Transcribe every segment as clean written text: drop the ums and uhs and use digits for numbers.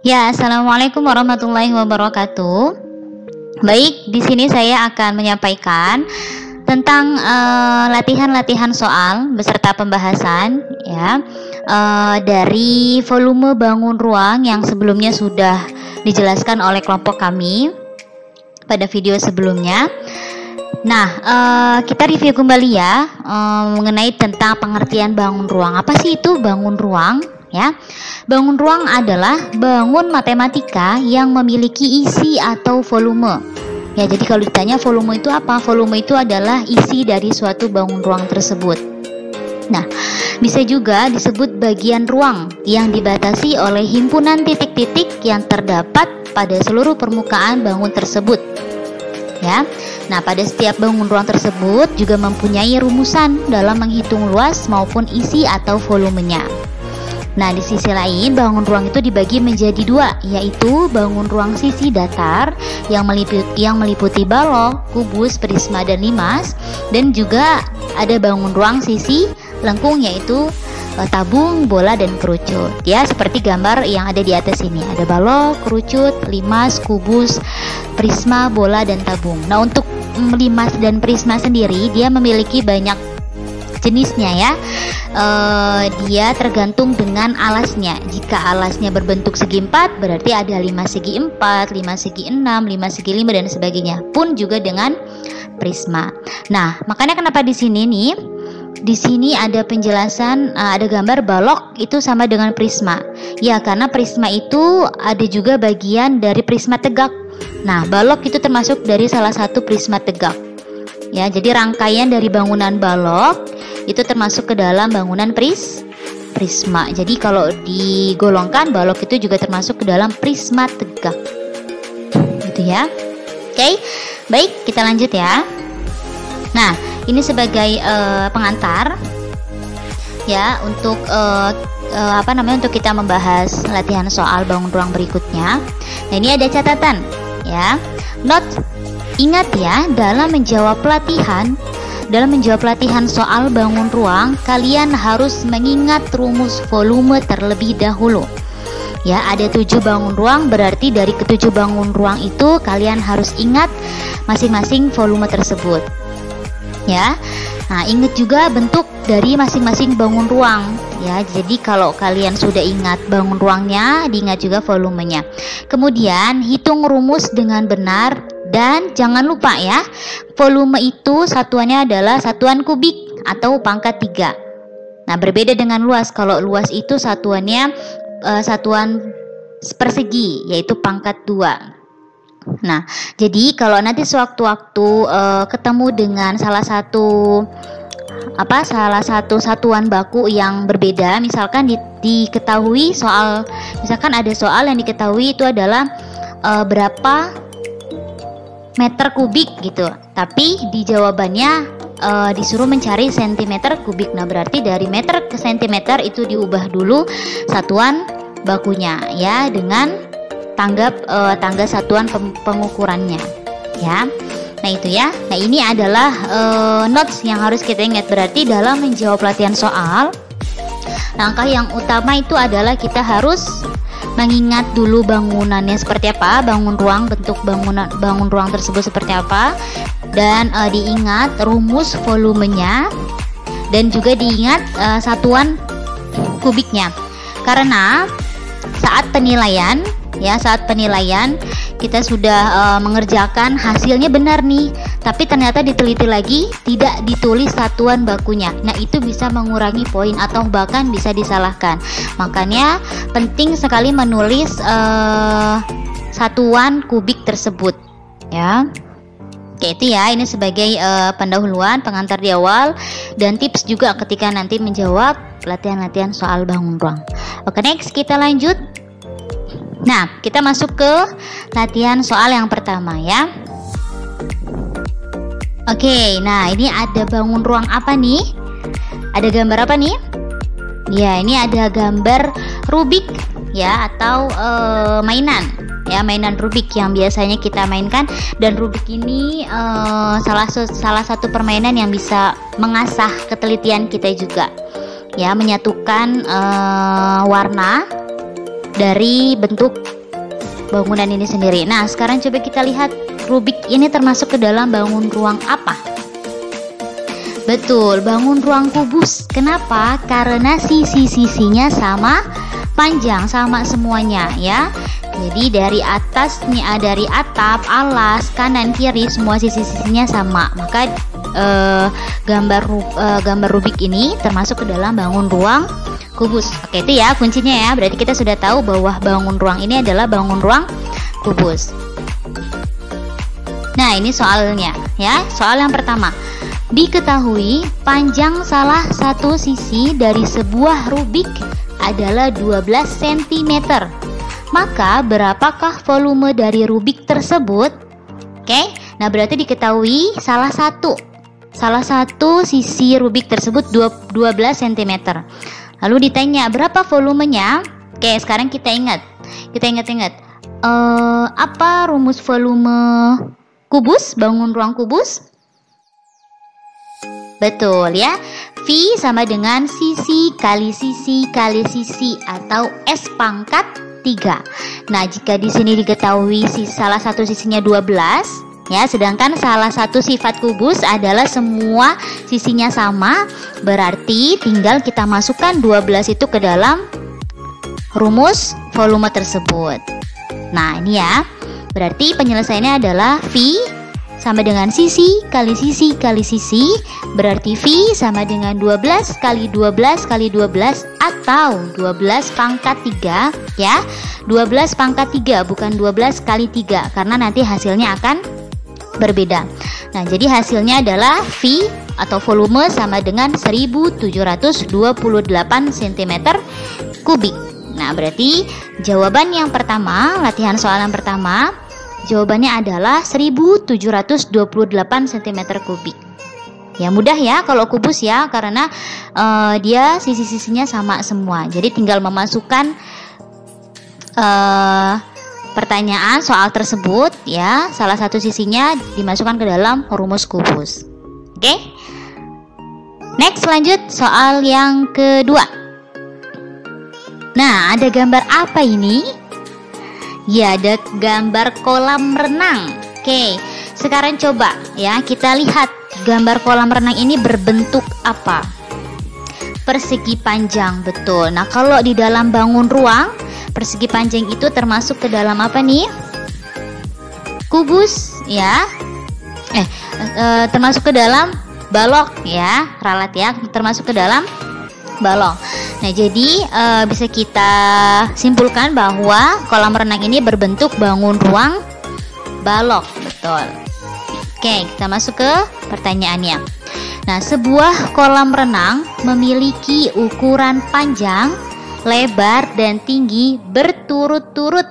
Ya, assalamualaikum warahmatullahi wabarakatuh. Baik, di sini saya akan menyampaikan tentang latihan-latihan soal beserta pembahasan ya dari volume bangun ruang yang sebelumnya sudah dijelaskan oleh kelompok kami pada video sebelumnya. Nah, kita review kembali ya mengenai tentang pengertian bangun ruang. Apa sih itu bangun ruang? Ya, bangun ruang adalah bangun matematika yang memiliki isi atau volume. Ya, jadi kalau ditanya volume itu apa? Volume itu adalah isi dari suatu bangun ruang tersebut. Nah, bisa juga disebut bagian ruang yang dibatasi oleh himpunan titik-titik yang terdapat pada seluruh permukaan bangun tersebut. Ya, nah pada setiap bangun ruang tersebut juga mempunyai rumusan dalam menghitung luas maupun isi atau volumenya. Nah, di sisi lain, bangun ruang itu dibagi menjadi dua, yaitu bangun ruang sisi datar yang meliputi balok, kubus, prisma, dan limas, dan juga ada bangun ruang sisi lengkung, yaitu tabung, bola, dan kerucut. Ya, seperti gambar yang ada di atas ini. Ada balok, kerucut, limas, kubus, prisma, bola, dan tabung. Nah, untuk limas dan prisma sendiri, dia memiliki banyak jenisnya ya. Dia tergantung dengan alasnya. Jika alasnya berbentuk segi 4, berarti ada 5 segi 4, 5 segi 6, 5 segi 5, dan sebagainya. Pun juga dengan prisma. Nah, makanya kenapa di sini nih, di sini ada penjelasan, ada gambar balok itu sama dengan prisma. Ya, karena prisma itu ada juga bagian dari prisma tegak. Nah, balok itu termasuk dari salah satu prisma tegak. Ya, jadi rangkaian dari bangunan balok itu termasuk ke dalam bangunan prisma. Jadi kalau digolongkan, balok itu juga termasuk ke dalam prisma tegak. Gitu ya. Oke. Baik, kita lanjut ya. Nah, ini sebagai pengantar ya untuk untuk kita membahas latihan soal bangun ruang berikutnya. Nah, ini ada catatan ya. Note, ingat ya, dalam menjawab latihan soal bangun ruang, kalian harus mengingat rumus volume terlebih dahulu. Ya, ada 7 bangun ruang, berarti dari ke-7 bangun ruang itu kalian harus ingat masing-masing volume tersebut. Ya. Nah, ingat juga bentuk dari masing-masing bangun ruang. Ya, jadi kalau kalian sudah ingat bangun ruangnya, diingat juga volumenya. Kemudian hitung rumus dengan benar dan jangan lupa ya, volume itu satuannya adalah satuan kubik atau pangkat 3. Nah, berbeda dengan luas. Kalau luas itu satuannya satuan persegi, yaitu pangkat 2. Nah, jadi kalau nanti sewaktu-waktu ketemu dengan salah satu satuan baku yang berbeda, misalkan diketahui soal, misalkan ada soal yang diketahui itu adalah berapa meter kubik gitu, tapi di jawabannya disuruh mencari sentimeter kubik. Nah, berarti dari meter ke sentimeter itu diubah dulu satuan bakunya ya dengan tangga satuan pengukurannya ya. Nah, itu ya. Nah, ini adalah notes yang harus kita ingat. Berarti dalam menjawab latihan soal, langkah yang utama itu adalah kita harus mengingat dulu bangunannya seperti apa, bentuk bangun ruang tersebut seperti apa, dan diingat rumus volumenya, dan juga diingat satuan kubiknya. Karena saat penilaian kita sudah mengerjakan, hasilnya benar nih, tapi ternyata diteliti lagi tidak ditulis satuan bakunya. Nah, itu bisa mengurangi poin atau bahkan bisa disalahkan. Makanya penting sekali menulis satuan kubik tersebut ya. Oke, itu ya, ini sebagai pendahuluan, pengantar di awal, dan tips juga ketika nanti menjawab latihan-latihan soal bangun ruang. Oke, next kita lanjut. Nah, kita masuk ke latihan soal yang pertama ya. Oke, nah ini ada bangun ruang apa nih? Ada gambar apa nih? Ya, ini ada gambar Rubik ya, atau mainan ya, mainan Rubik yang biasanya kita mainkan. Dan Rubik ini salah satu permainan yang bisa mengasah ketelitian kita juga ya, menyatukan warna dari bentuk bangunan ini sendiri. Nah, sekarang coba kita lihat Rubik ini termasuk ke dalam bangun ruang apa? Betul, bangun ruang kubus. Kenapa? Karena sisi-sisinya sama panjang, sama semuanya ya. Jadi dari atas nih, dari atap, alas, kanan, kiri semua sisi-sisinya sama. Maka gambar Rubik ini termasuk ke dalam bangun ruang kubus. Oke, itu ya kuncinya ya. Berarti kita sudah tahu bahwa bangun ruang ini adalah bangun ruang kubus. Nah, ini soalnya ya. Soal yang pertama. Diketahui panjang salah satu sisi dari sebuah Rubik adalah 12 cm. Maka berapakah volume dari Rubik tersebut? Oke. Nah, berarti diketahui salah satu sisi Rubik tersebut 12 cm. Lalu ditanya berapa volumenya? Oke, sekarang kita ingat. Apa rumus volume kubus, bangun ruang kubus? Betul ya. V sama dengan sisi kali sisi kali sisi atau S pangkat 3. Nah, jika di sini diketahui salah satu sisinya 12 ya, sedangkan salah satu sifat kubus adalah semua sisinya sama, berarti tinggal kita masukkan 12 itu ke dalam rumus volume tersebut. Nah, ini ya. Berarti penyelesaiannya adalah V sama dengan sisi kali sisi kali sisi, berarti V sama dengan 12 kali 12 kali 12 atau 12 pangkat 3 ya. 12 pangkat 3 bukan 12 kali 3 karena nanti hasilnya akan berbeda. Nah, jadi hasilnya adalah V atau volume sama dengan 1728 cm kubik. Nah, berarti jawaban yang pertama, latihan soal yang pertama, jawabannya adalah 1728 cm kubik. Ya, mudah ya kalau kubus ya, karena dia sisi-sisinya sama semua. Jadi tinggal memasukkan pertanyaan soal tersebut ya, salah satu sisinya dimasukkan ke dalam rumus kubus. Oke. Next, lanjut soal yang kedua. Nah, ada gambar apa ini? Ya, ada gambar kolam renang. Oke, sekarang coba ya kita lihat gambar kolam renang ini berbentuk apa? Persegi panjang, betul. Nah, kalau di dalam bangun ruang, persegi panjang itu termasuk ke dalam apa nih? Kubus ya. Termasuk ke dalam balok ya, ralat ya, termasuk ke dalam balok. Nah, jadi bisa kita simpulkan bahwa kolam renang ini berbentuk bangun ruang balok, betul. Oke, kita masuk ke pertanyaannya. Nah, sebuah kolam renang memiliki ukuran panjang, lebar, dan tinggi berturut-turut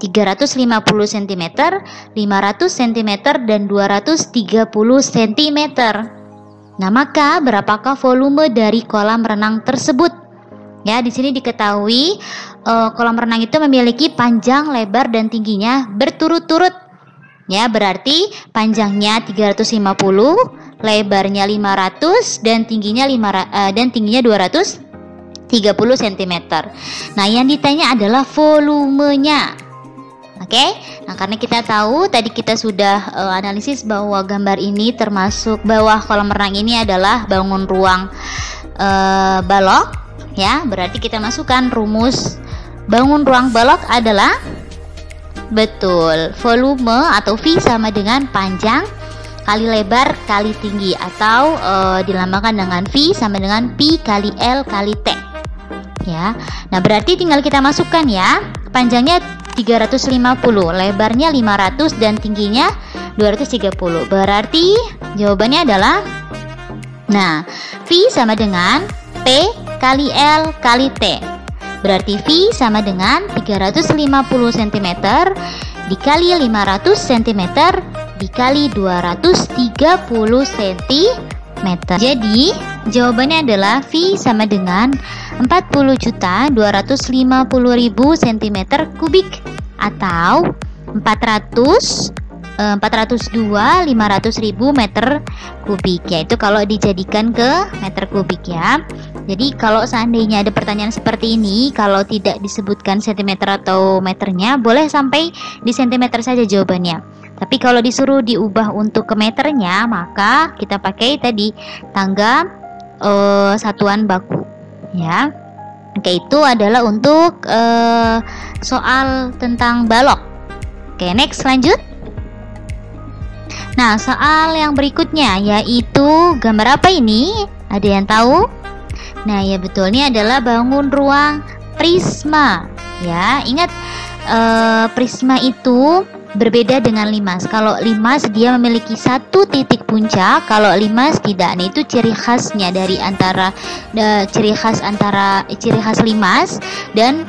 350 cm, 500 cm, dan 230 cm. Nah, maka berapakah volume dari kolam renang tersebut? Ya, di sini diketahui kolam renang itu memiliki panjang, lebar, dan tingginya berturut-turut. Ya, berarti panjangnya 350, lebarnya 500, dan tingginya 230 cm. Nah, yang ditanya adalah volumenya. Oke. Nah, karena kita tahu tadi kita sudah analisis bahwa gambar ini termasuk bawah kolam renang ini adalah bangun ruang balok ya, berarti kita masukkan rumus bangun ruang balok adalah betul, volume atau V sama dengan panjang kali lebar kali tinggi, atau dilambangkan dengan V sama dengan Pi kali L kali T ya. Nah, berarti tinggal kita masukkan ya, panjangnya 350, lebarnya 500, dan tingginya 230. Berarti jawabannya adalah, nah, V sama dengan P kali L kali T. Berarti V sama dengan 350 cm dikali 500 cm dikali 230 cm. Jadi jawabannya adalah V sama dengan 40.250.000 cm kubik atau 400 402 500.000 meter kubik, yaitu kalau dijadikan ke meter kubik ya. Jadi kalau seandainya ada pertanyaan seperti ini, kalau tidak disebutkan sentimeter atau meternya, boleh sampai di sentimeter saja jawabannya. Tapi kalau disuruh diubah untuk ke meternya, maka kita pakai tadi tangga satuan baku ya. Oke, itu adalah untuk soal tentang balok. Oke, next, lanjut. Nah, soal yang berikutnya yaitu gambar apa ini? Ada yang tahu? Nah, ya betul, ini adalah bangun ruang prisma. Ya, ingat prisma itu berbeda dengan limas. Kalau limas dia memiliki satu titik puncak, kalau limas tidak. Nah, itu ciri khasnya dari ciri khas limas dan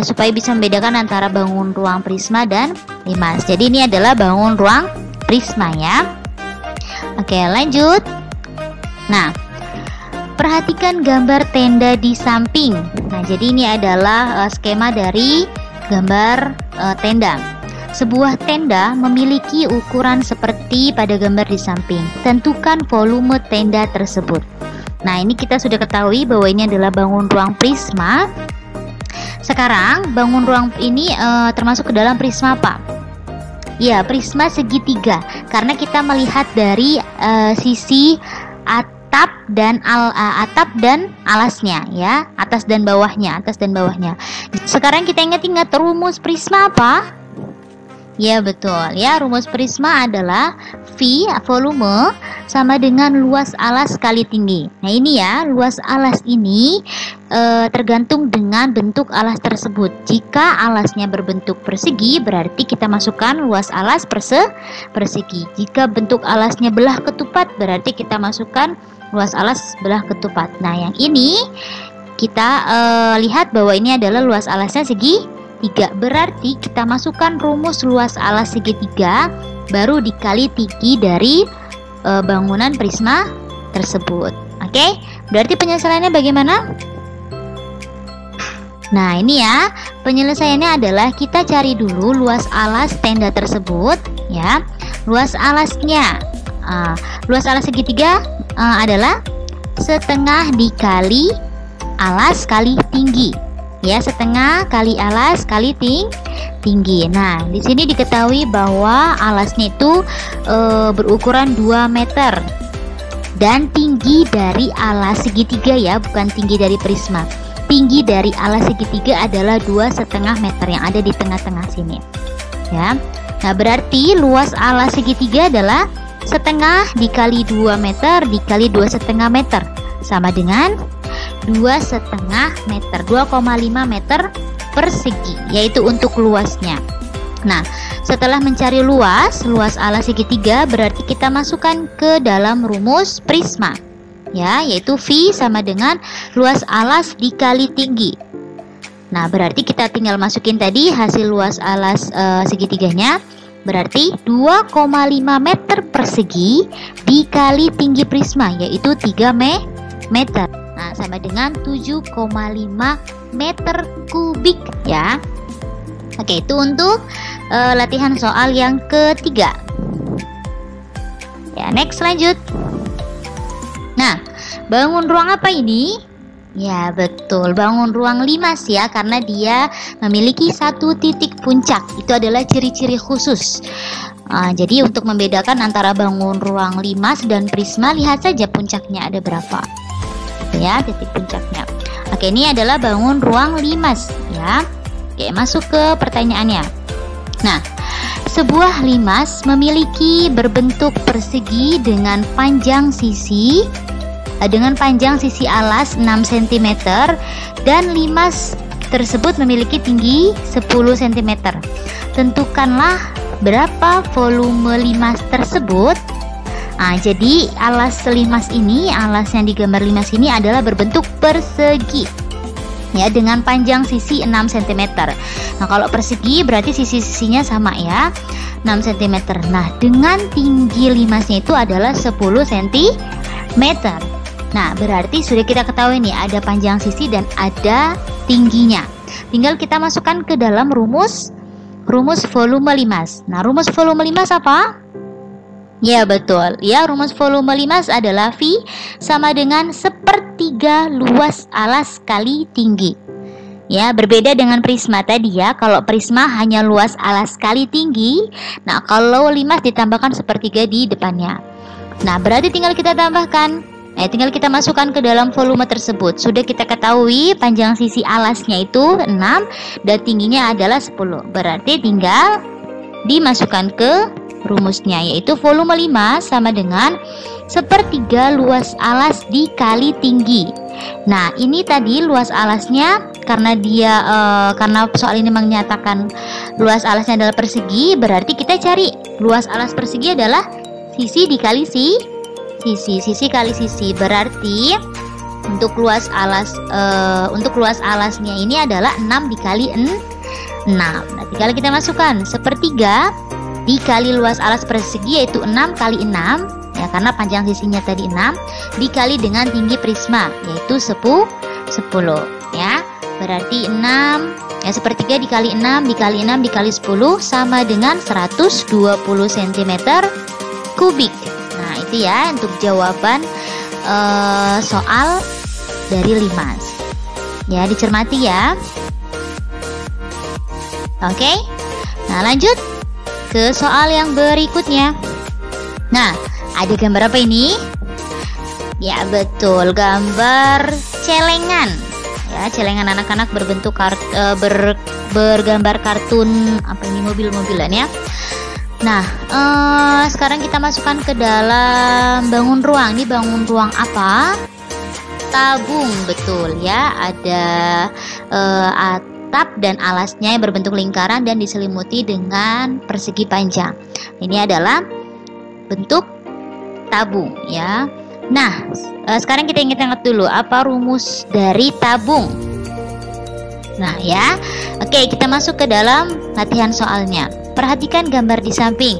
supaya bisa membedakan antara bangun ruang prisma dan limas. Jadi ini adalah bangun ruang prisma ya. Oke, lanjut. Nah, perhatikan gambar tenda di samping. Nah, jadi ini adalah skema dari gambar tenda. Sebuah tenda memiliki ukuran seperti pada gambar di samping. Tentukan volume tenda tersebut. Nah, ini kita sudah ketahui bahwa ini adalah bangun ruang prisma. Sekarang bangun ruang ini termasuk ke dalam prisma apa? Ya, prisma segitiga. Karena kita melihat dari sisi atap dan alasnya ya, atas dan bawahnya. Sekarang kita ingat-ingat rumus prisma apa? Ya betul ya, rumus prisma adalah V volume sama dengan luas alas kali tinggi. Nah ini ya, luas alas ini tergantung dengan bentuk alas tersebut. Jika alasnya berbentuk persegi, berarti kita masukkan luas alas persegi. Jika bentuk alasnya belah ketupat, berarti kita masukkan luas alas belah ketupat. Nah yang ini kita lihat bahwa ini adalah luas alasnya segitiga. Berarti kita masukkan rumus luas alas segitiga baru dikali tinggi dari bangunan prisma tersebut. Oke, berarti penyelesaiannya bagaimana? Nah ini ya, penyelesaiannya adalah kita cari dulu luas alas tenda tersebut ya. Luas alasnya, luas alas segitiga adalah setengah dikali alas kali tinggi. Ya, setengah kali alas kali tinggi. Nah, di sini diketahui bahwa alasnya itu berukuran 2 meter dan tinggi dari alas segitiga ya, bukan tinggi dari prisma. Tinggi dari alas segitiga adalah 2,5 meter yang ada di tengah-tengah sini. Ya. Nah, berarti luas alas segitiga adalah setengah dikali 2 meter dikali 2,5 meter sama dengan 2,5 meter, 2,5 meter persegi, yaitu untuk luasnya. Nah, setelah mencari luas alas segitiga, berarti kita masukkan ke dalam rumus prisma, ya, yaitu V sama dengan luas alas dikali tinggi. Nah, berarti kita tinggal masukin tadi hasil luas alas segitiganya, berarti 2,5 meter persegi dikali tinggi prisma, yaitu 3 meter. Nah, sama dengan 7,5 meter kubik ya. Oke, itu untuk latihan soal yang ketiga. Ya, next, lanjut. Nah, bangun ruang apa ini? Ya, betul, bangun ruang limas ya, karena dia memiliki satu titik puncak. Itu adalah ciri-ciri khusus. Jadi untuk membedakan antara bangun ruang limas dan prisma, lihat saja puncaknya ada berapa. Ya, titik puncaknya. Oke, ini adalah bangun ruang limas ya. Oke, masuk ke pertanyaannya. Nah, sebuah limas memiliki berbentuk persegi dengan panjang sisi alas 6 cm dan limas tersebut memiliki tinggi 10 cm. Tentukanlah berapa volume limas tersebut. Jadi alas limas ini, alas yang digambar limas ini adalah berbentuk persegi ya, dengan panjang sisi 6 cm. Nah, kalau persegi berarti sisi-sisinya sama ya, 6 cm. Nah, dengan tinggi limasnya itu adalah 10 cm. Nah, berarti sudah kita ketahui nih, ada panjang sisi dan ada tingginya. Tinggal kita masukkan ke dalam rumus rumus volume limas. Nah, rumus volume limas apa? Ya betul, ya rumus volume limas adalah V sama dengan 1/3 luas alas kali tinggi. Ya, berbeda dengan prisma tadi ya. Kalau prisma hanya luas alas kali tinggi. Nah, kalau limas ditambahkan 1/3 di depannya. Nah, berarti tinggal kita tambahkan. Tinggal kita masukkan ke dalam volume tersebut. Sudah kita ketahui panjang sisi alasnya itu 6 dan tingginya adalah 10. Berarti tinggal dimasukkan ke rumusnya, yaitu volume 5 sama dengan 1/3 luas alas dikali tinggi. Nah, ini tadi luas alasnya karena karena soal ini menyatakan luas alasnya adalah persegi, berarti kita cari luas alas persegi adalah sisi dikali sisi kali sisi. Berarti untuk luas alasnya ini adalah 6 dikali 6. Nah, tinggal kita masukkan 1/3 dikali luas alas persegi, yaitu 6 kali 6 ya, karena panjang sisinya tadi 6 dikali dengan tinggi prisma, yaitu 10 ya. Berarti 6 ya, 1/3 dikali 6 dikali 6 dikali 10 sama dengan 120 cm kubik. Nah, itu ya untuk jawaban soal dari limas. Ya, dicermati ya. Oke. Nah, lanjut ke soal yang berikutnya. Nah, ada gambar apa ini? Ya, betul, gambar celengan. Ya, celengan anak-anak berbentuk bergambar kartun apa ini, mobil-mobilan ya. Nah, sekarang kita masukkan ke dalam bangun ruang. Ini bangun ruang apa? Tabung, betul ya. Ada atap dan alasnya yang berbentuk lingkaran dan diselimuti dengan persegi panjang. Ini adalah bentuk tabung ya. Nah, sekarang kita ingat-ingat dulu apa rumus dari tabung. Nah ya, oke, kita masuk ke dalam latihan soalnya. Perhatikan gambar di samping.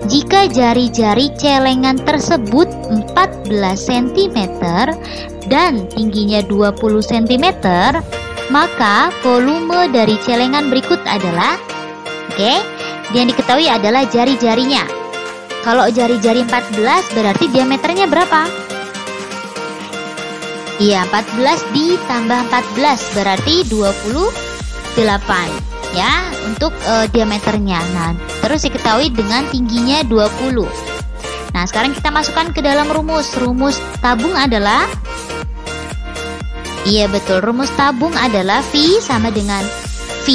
Jika jari-jari celengan tersebut 14 cm dan tingginya 20 cm, maka volume dari celengan berikut adalah, yang diketahui adalah jari-jarinya. Kalau jari-jari 14 berarti diameternya berapa? Iya, 14 ditambah 14 berarti 28 ya untuk diameternya. Nah, terus diketahui dengan tingginya 20. Nah, sekarang kita masukkan ke dalam rumus. Rumus tabung adalah, iya betul, rumus tabung adalah V sama dengan V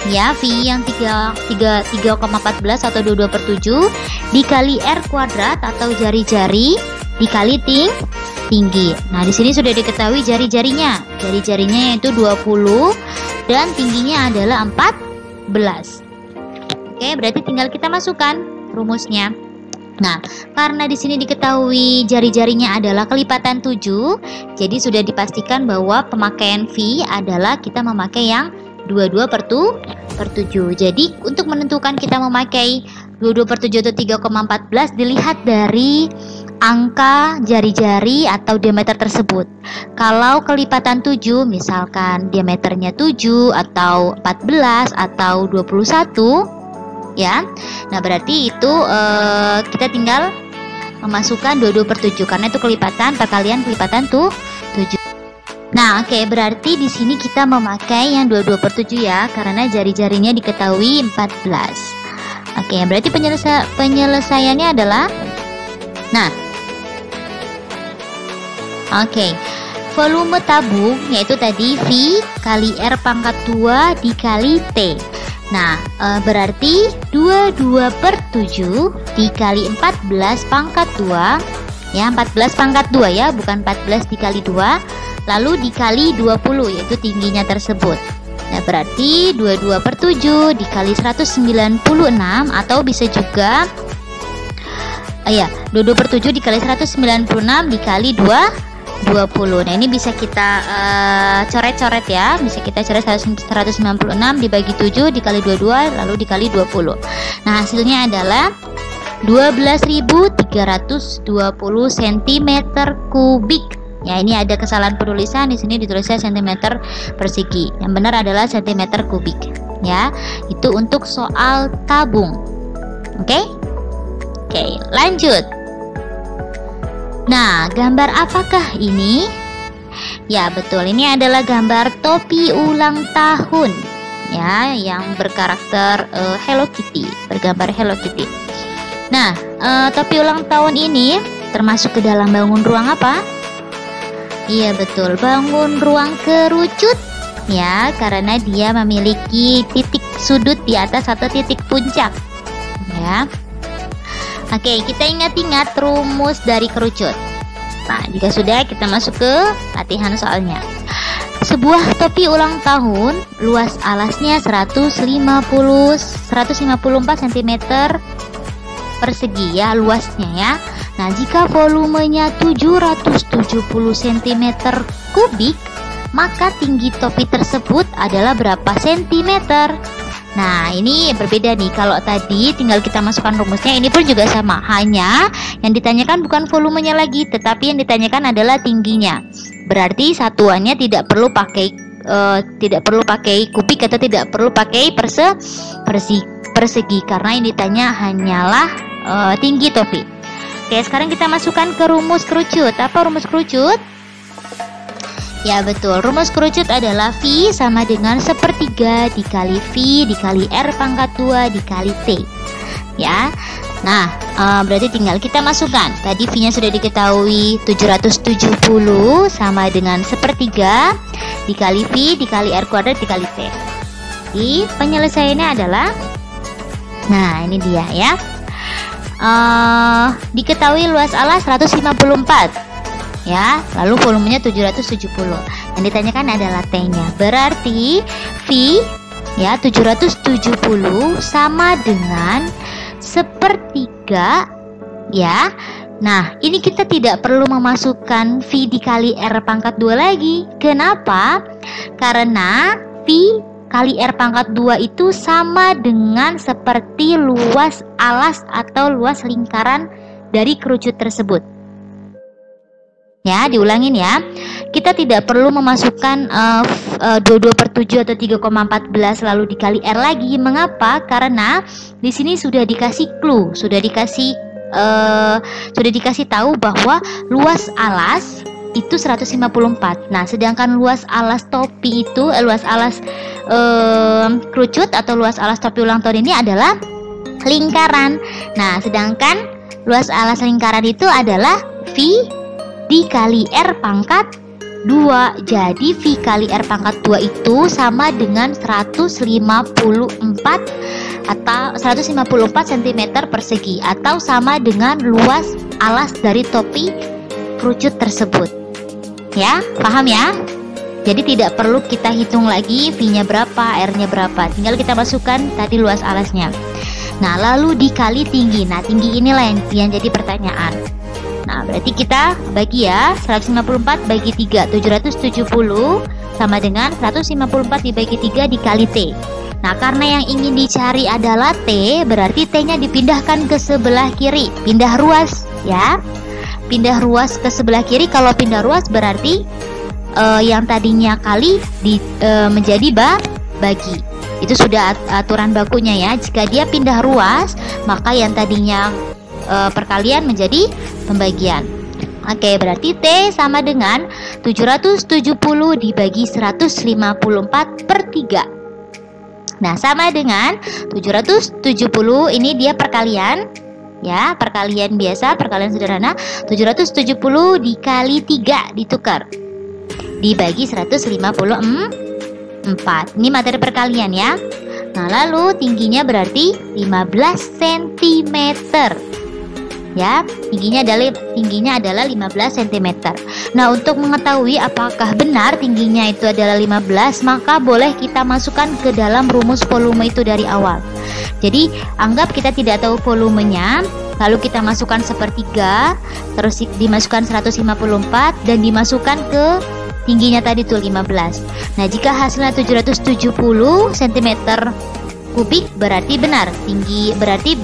ya, V yang 3,14 atau 22/7 dikali R kuadrat atau jari-jari dikali tinggi. Nah, di sini sudah diketahui jari-jarinya. Jari-jarinya yaitu 20 dan tingginya adalah 14. Oke, berarti tinggal kita masukkan rumusnya. Nah, karena di sini diketahui jari-jarinya adalah kelipatan 7, jadi sudah dipastikan bahwa pemakaian V adalah kita memakai yang 22/7. Jadi untuk menentukan kita memakai 22/7 atau 3,14 dilihat dari angka jari-jari atau diameter tersebut. Kalau kelipatan 7 misalkan diameternya 7 atau 14 atau 21 ya. Nah, berarti itu kita tinggal memasukkan 22/7 karena itu kelipatan perkalian kelipatan 7. Nah, oke, berarti di sini kita memakai yang 22/7 ya, karena jari-jarinya diketahui 14. Oke, berarti penyelesaiannya adalah, nah, oke, volume tabung yaitu tadi V kali R pangkat 2 dikali T. Nah, berarti 22/7 dikali 14 pangkat 2 ya, 14 pangkat 2 ya, bukan 14 dikali 2, lalu dikali 20 yaitu tingginya tersebut. Nah, berarti 22/7 dikali 196 atau bisa juga 22/7 dikali 196 dikali 20. Nah, ini bisa kita coret-coret ya. Bisa kita coret 196 dibagi 7 dikali 22 lalu dikali 20. Nah, hasilnya adalah 12.320 cm kubik. Ya, ini ada kesalahan penulisan, di sini ditulisnya cm persegi. Yang benar adalah cm kubik. ya. Itu untuk soal tabung. Oke, lanjut. Nah, gambar apakah ini? Ya, betul, ini adalah gambar topi ulang tahun, ya, yang berkarakter Hello Kitty, bergambar Hello Kitty. Nah, topi ulang tahun ini termasuk ke dalam bangun ruang apa? Iya, betul, bangun ruang kerucut, ya, karena dia memiliki titik sudut di atas atau titik puncak, ya. Oke, kita ingat-ingat rumus dari kerucut. Nah, jika sudah, kita masuk ke latihan soalnya. Sebuah topi ulang tahun, luas alasnya 154 cm persegi, ya, luasnya, ya. Nah, jika volumenya 770 cm kubik, maka tinggi topi tersebut adalah berapa sentimeter? Nah, ini berbeda nih. Kalau tadi tinggal kita masukkan rumusnya, ini pun juga sama. Hanya yang ditanyakan bukan volumenya lagi, tetapi yang ditanyakan adalah tingginya. Berarti satuannya tidak perlu pakai kubik atau tidak perlu pakai persegi, karena yang ditanya hanyalah tinggi topi. Oke, sekarang kita masukkan ke rumus kerucut. Apa rumus kerucut? Ya, betul, rumus kerucut adalah V sama dengan 1/3 dikali V dikali R pangkat 2 dikali T, ya. Nah, berarti tinggal kita masukkan. Tadi V-nya sudah diketahui 770 sama dengan 1/3 dikali V dikali R kuadrat dikali T. Jadi penyelesaiannya adalah, nah ini dia, ya. Diketahui luas alas 154, ya, lalu volumenya 770. Yang ditanyakan adalah T-nya. Berarti V, ya, 770 sama dengan 1/3, ya. Nah, ini kita tidak perlu memasukkan V dikali R pangkat 2 lagi. Kenapa? Karena V kali R pangkat 2 itu sama dengan seperti luas alas atau luas lingkaran dari kerucut tersebut. Ya, diulangin ya. Kita tidak perlu memasukkan 22/7 atau 3,14 lalu dikali R lagi. Mengapa? Karena di sini sudah dikasih clue, sudah dikasih tahu bahwa luas alas itu 154. Nah, sedangkan luas alas topi itu luas alas kerucut atau luas alas topi ulang tahun ini adalah lingkaran. Nah, sedangkan luas alas lingkaran itu adalah V dikali R pangkat 2. Jadi V kali R pangkat 2 itu sama dengan 154 atau 154 cm persegi, atau sama dengan luas alas dari topi kerucut tersebut. Ya, paham ya? Jadi tidak perlu kita hitung lagi V-nya berapa, R-nya berapa. Tinggal kita masukkan tadi luas alasnya. Nah, lalu dikali tinggi. Nah, tinggi inilah yang jadi pertanyaan. Nah, berarti kita bagi ya, 154 bagi 3, 770 sama dengan 154 dibagi 3 dikali T. Nah, karena yang ingin dicari adalah T, berarti T-nya dipindahkan ke sebelah kiri. Pindah ruas ya. Pindah ruas ke sebelah kiri. Kalau pindah ruas berarti yang tadinya kali menjadi bagi. Itu sudah aturan bakunya ya. Jika dia pindah ruas, maka yang tadinya perkalian menjadi pembagian. Oke, berarti T sama dengan 770 dibagi 154/3. Nah, sama dengan 770, ini dia perkalian ya, perkalian biasa, perkalian sederhana. 770 dikali 3 ditukar dibagi 154. Ini materi perkalian ya. Nah, lalu tingginya berarti 15 cm. Ya, tingginya adalah 15 cm. Nah, untuk mengetahui apakah benar tingginya itu adalah 15, maka boleh kita masukkan ke dalam rumus volume itu dari awal. Jadi, anggap kita tidak tahu volumenya, lalu kita masukkan 1/3, terus dimasukkan 154 dan dimasukkan ke tingginya tadi tuh 15. Nah, jika hasilnya 770 cm kubik berarti benar tinggi, berarti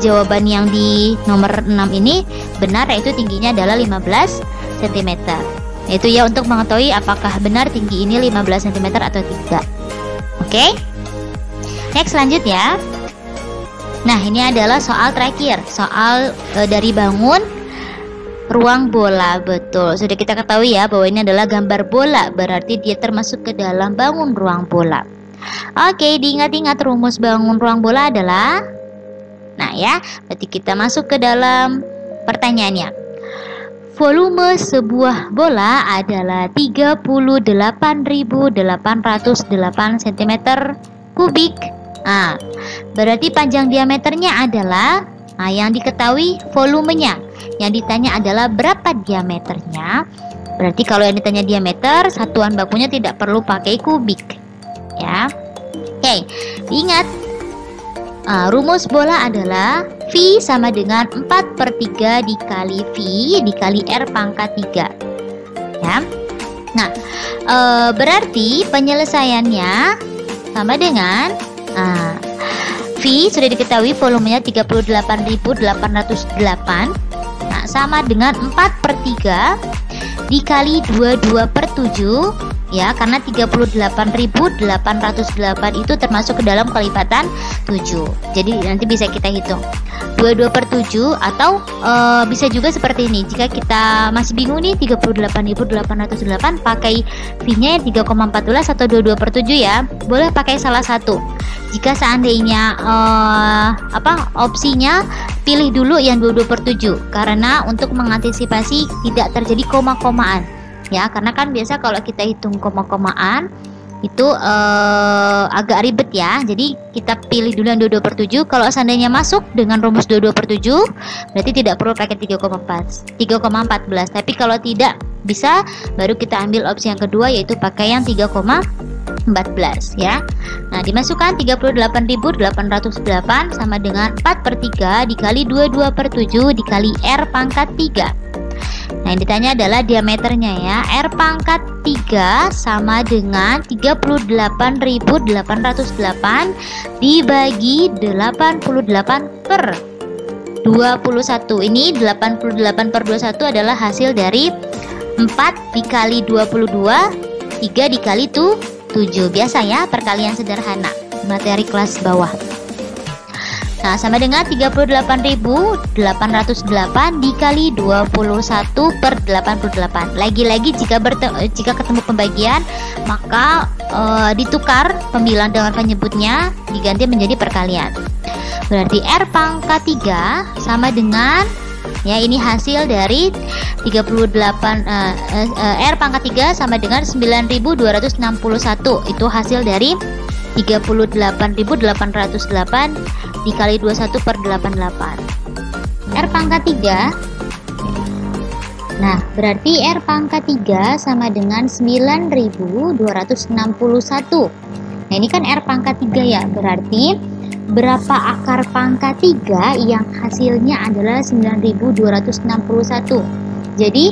jawaban yang di nomor 6 ini benar, yaitu tingginya adalah 15 cm. Itu ya, untuk mengetahui apakah benar tinggi ini 15 cm atau tidak. Oke? Next, lanjut ya. Nah, ini adalah soal terakhir, soal dari bangun ruang bola. Betul, sudah kita ketahui ya bahwa ini adalah gambar bola, berarti dia termasuk ke dalam bangun ruang bola. Oke, diingat-ingat rumus bangun ruang bola adalah, nah ya, berarti kita masuk ke dalam pertanyaannya. Volume sebuah bola adalah 38.808 cm kubik. Nah, berarti panjang diameternya adalah, nah yang diketahui volumenya. Yang ditanya adalah berapa diameternya. Berarti kalau yang ditanya diameter, satuan bakunya tidak perlu pakai kubik. Ya. Oke, ingat. Rumus bola adalah V sama dengan 4/3 dikali V dikali R pangkat 3. Ya. Nah, berarti penyelesaiannya sama dengan V sudah diketahui volumenya 38.808. Nah, sama dengan 4/3 dikali 22/7 ya, karena 38.808 itu termasuk ke dalam kelipatan 7. Jadi nanti bisa kita hitung 22/7 atau bisa juga seperti ini. Jika kita masih bingung nih 38.808 pakai V-nya 3,14 atau 22/7 ya, boleh pakai salah satu. Jika seandainya opsinya pilih dulu yang 22/7 karena untuk mengantisipasi tidak terjadi koma-komaan. Ya, karena kan biasa kalau kita hitung koma-komaan itu agak ribet ya. Jadi kita pilih dulu yang 22/7. Kalau seandainya masuk dengan rumus 22/7 berarti tidak perlu pakai 3,14. Tapi kalau tidak bisa, baru kita ambil opsi yang kedua yaitu pakai yang 3,14 ya. Nah, dimasukkan 38.808 sama dengan 4/3 dikali 22/7 dikali R pangkat 3. Nah, yang ditanya adalah diameternya ya. R pangkat 3 sama dengan 38.808 dibagi 88 per 21. Ini 88 per 21 adalah hasil dari 4 dikali 22, 3 dikali 7. Biasa ya, perkalian sederhana materi kelas bawah. Nah, sama dengan 38.808 dikali 21 per 88. Lagi-lagi jika ketemu pembagian, maka ditukar pembilang dengan penyebutnya, diganti menjadi perkalian. Berarti R pangkat 3 sama dengan, ya ini hasil dari 38 R pangkat 3 sama dengan 9.261. Itu hasil dari 38.808 dikali 21 per 88. R pangkat 3. Nah, berarti R pangkat 3 sama dengan 9.261. Nah, ini kan R pangkat 3 ya. Berarti berapa akar pangkat 3 yang hasilnya adalah 9.261. Jadi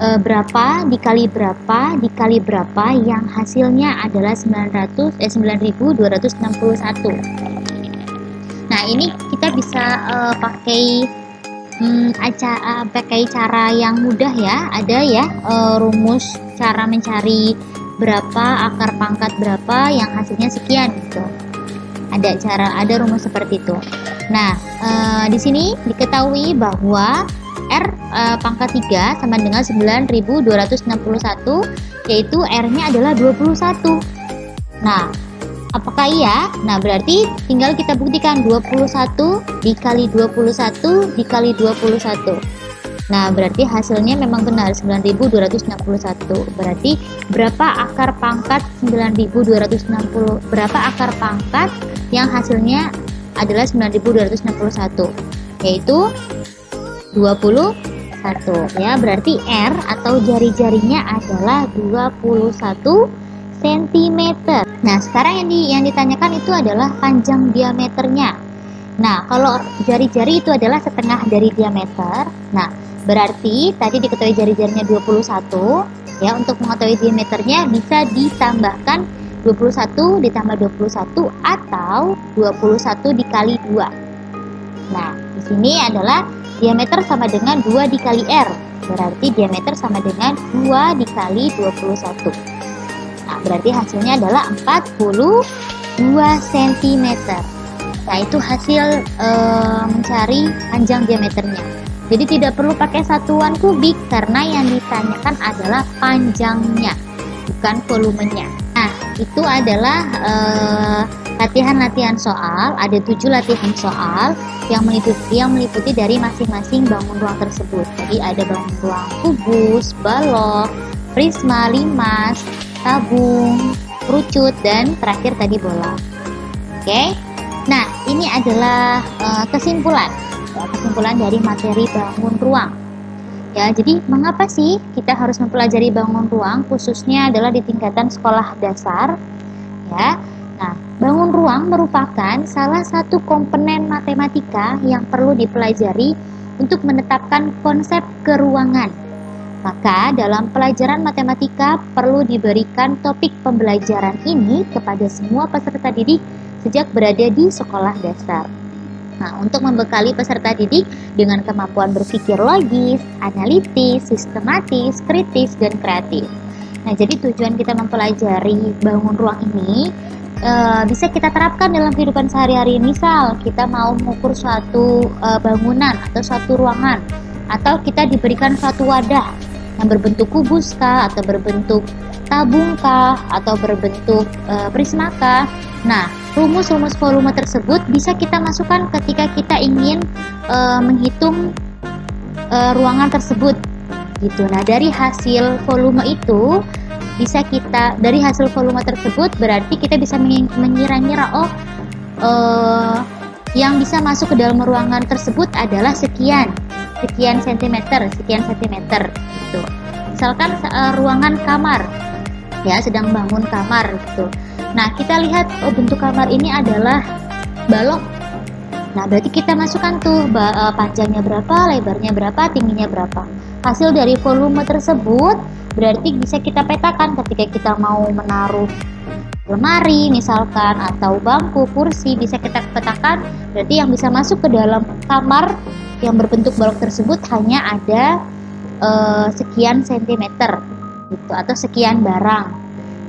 berapa dikali berapa yang hasilnya adalah 9.261. Nah, ini kita bisa pakai cara yang mudah ya. Ada ya rumus cara mencari berapa akar pangkat berapa yang hasilnya sekian gitu. Ada rumus seperti itu. Nah, di sini diketahui bahwa R pangkat 3 sama dengan 9.261, yaitu R-nya adalah 21. Nah, apakah iya? Nah, berarti tinggal kita buktikan 21 dikali 21 dikali 21. Nah, berarti hasilnya memang benar 9.261. Berarti berapa akar pangkat 9.260? Berapa akar pangkat yang hasilnya adalah 9.261? Yaitu 21 ya. Berarti R atau jari-jarinya adalah 21 cm. Nah, sekarang yang ditanyakan itu adalah panjang diameternya. Nah, kalau jari-jari itu adalah setengah dari diameter. Nah, berarti tadi diketahui jari-jarinya 21 ya. Untuk mengetahui diameternya bisa ditambahkan 21 ditambah 21 atau 21 dikali 2. Nah, di sini adalah diameter sama dengan 2 dikali R. Berarti diameter sama dengan 2 dikali 21. Nah, berarti hasilnya adalah 40 2 cm. Nah, itu hasil mencari panjang diameternya. Jadi tidak perlu pakai satuan kubik karena yang ditanyakan adalah panjangnya, bukan volumenya. Nah, itu adalah latihan-latihan soal. Ada 7 latihan soal yang meliputi dari masing-masing bangun ruang tersebut. Jadi ada bangun ruang kubus, balok, prisma, limas, tabung, kerucut, dan terakhir tadi bola. Oke. Nah, ini adalah kesimpulan dari materi bangun ruang. Ya, jadi mengapa sih kita harus mempelajari bangun ruang, khususnya adalah di tingkatan sekolah dasar? Ya. Nah, bangun ruang merupakan salah satu komponen matematika yang perlu dipelajari untuk menetapkan konsep keruangan. Maka dalam pelajaran matematika perlu diberikan topik pembelajaran ini kepada semua peserta didik sejak berada di sekolah dasar. Nah, untuk membekali peserta didik dengan kemampuan berpikir logis, analitis, sistematis, kritis, dan kreatif. Nah, jadi tujuan kita mempelajari bangun ruang ini bisa kita terapkan dalam kehidupan sehari-hari. Misal, kita mau mengukur suatu bangunan atau suatu ruangan, atau kita diberikan suatu wadah yang berbentuk kubus kah, atau berbentuk tabung kah, atau berbentuk prisma kah. Nah, rumus-rumus volume tersebut bisa kita masukkan ketika kita ingin menghitung ruangan tersebut gitu. Nah, dari hasil volume itu dari hasil volume tersebut berarti kita bisa mengira-ngira, yang bisa masuk ke dalam ruangan tersebut adalah sekian sentimeter gitu. Misalkan ruangan kamar, ya, sedang bangun kamar gitu. Nah, kita lihat bentuk kamar ini adalah balok. Nah, berarti kita masukkan tuh panjangnya berapa, lebarnya berapa, tingginya berapa. Hasil dari volume tersebut berarti bisa kita petakan ketika kita mau menaruh lemari misalkan, atau bangku, kursi, bisa kita petakan. Berarti yang bisa masuk ke dalam kamar yang berbentuk balok tersebut hanya ada sekian sentimeter gitu, atau sekian barang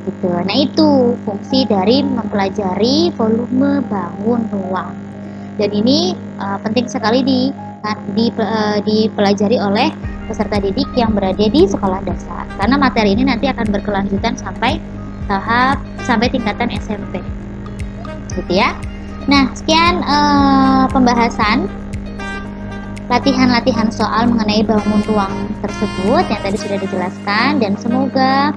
gitu. Nah, itu fungsi dari mempelajari volume bangun ruang. Dan ini penting sekali dipelajari oleh peserta didik yang berada di sekolah dasar, karena materi ini nanti akan berkelanjutan sampai tingkatan SMP gitu ya. Nah, sekian pembahasan latihan-latihan soal mengenai bangun ruang tersebut yang tadi sudah dijelaskan, dan semoga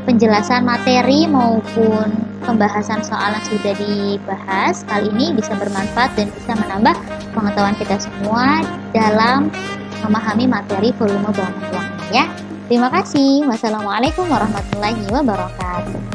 penjelasan materi maupun pembahasan soal yang sudah dibahas kali ini bisa bermanfaat dan bisa menambah pengetahuan kita semua dalam memahami materi volume bangun ruang ya. Terima kasih. Wassalamualaikum warahmatullahi wabarakatuh.